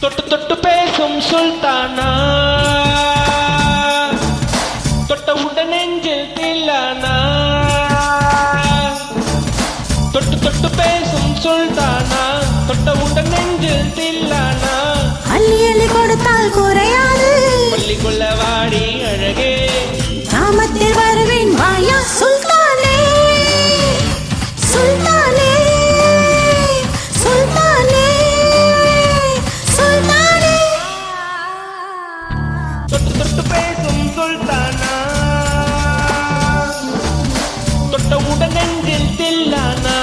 தொட்டு தொட்டு பேசும் சுல்தானா, தொட்ட உடன் நெஞ்சில் தில்லானா. தொட்டு தொட்டு பேசும் சுல்தானா, தொட்ட உடன் நெஞ்சில் தில்லானா. அள்ளி அள்ளி கொடுத்தால் குறையாது, பள்ளிக்குள்ள வாடி அழகே, கிராமத்தில் வருவேன் வாயா சுல்தானே. சுல்தானே சுல்தானே சுல்தானே. தொட்டு தொட்டு பேசும் சுல்தானா, தொட்ட உடன் நெஞ்சில் தில்லானா.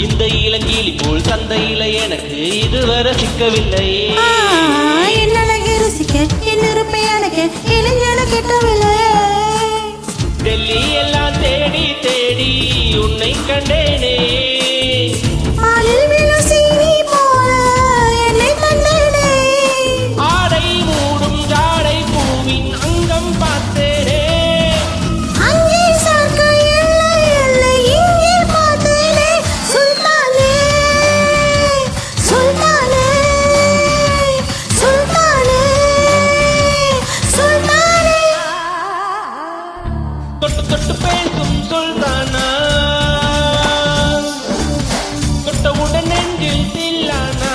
இந்த இளங்கிலி போல் சந்தையில எனக்கு இதுவரை சிக்கவில்லையே. என்ன ருசிக்க என்ன இருப்பை எனக்கு இளைஞன கிட்டவில்லை. டெல்லி எல்லாம் தேடி தேடி உன்னை கண்டேனே. பாலில் விழும் சீனி போல என்னை கண்டேனே. ஆடை மூடும் ஜாடை பூவின் அங்கம் பார்த்தேனே. அங்கே சாக்க எல்லை எல்லை இங்கே பார்த்தேனே. சுல்தானே சுல்தானே சுல்தானே சுல்தானே. தொட்டு தொட்டு பேசும் சுல்தானா, தொட்ட உடன் நெஞ்சில் தில்லானா.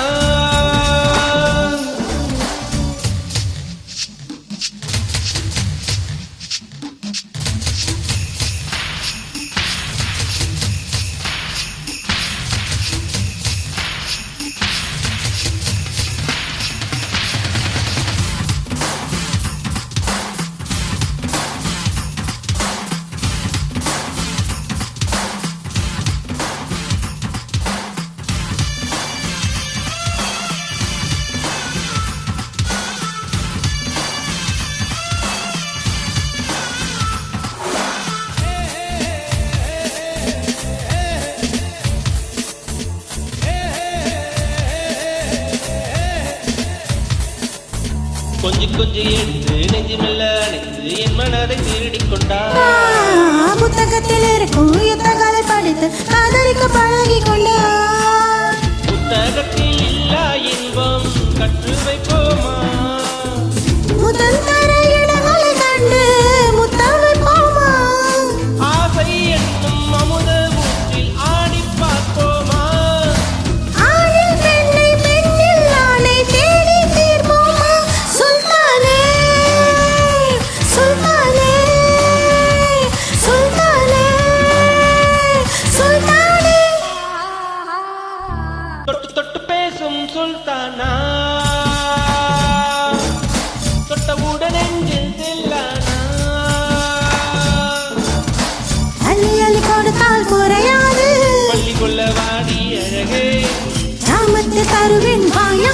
கொஞ்சி கொஞ்சி எடுத்து நெஞ்சு மெல்ல அணைத்து என் மனதை திருடிக் கொண்டார். புத்தகத்தில் இருக்கும் யுத்தங்களை படித்து காதலிக்க பழகி கொண்டார். புத்தகத்தில் இல்லா இன்பம் கற்று வைப்போமா, முதல் தர இடங்களை கண்டு முத்தம் வைப்போமா. ஆசை என்னும் அமுத ஊற்றில் ஆடி பார்ப்போமா. ஆணில் பெண்ணை பெண்ணில் ஆணை தேடி தீர்ப்போமா. சுல்தானே சுல்தானே சுல்தானே சுல்தானே. தொட்டு தொட்டு பேசும் சுல்தானா, தொட்ட உடன் நெஞ்சில் தில்லானா. அள்ளி அள்ளி கொடுத்தால் குறையாது, பள்ளிக்குள்ள வாடி அழகே, கிராமத்தில் தருவேன் வாயா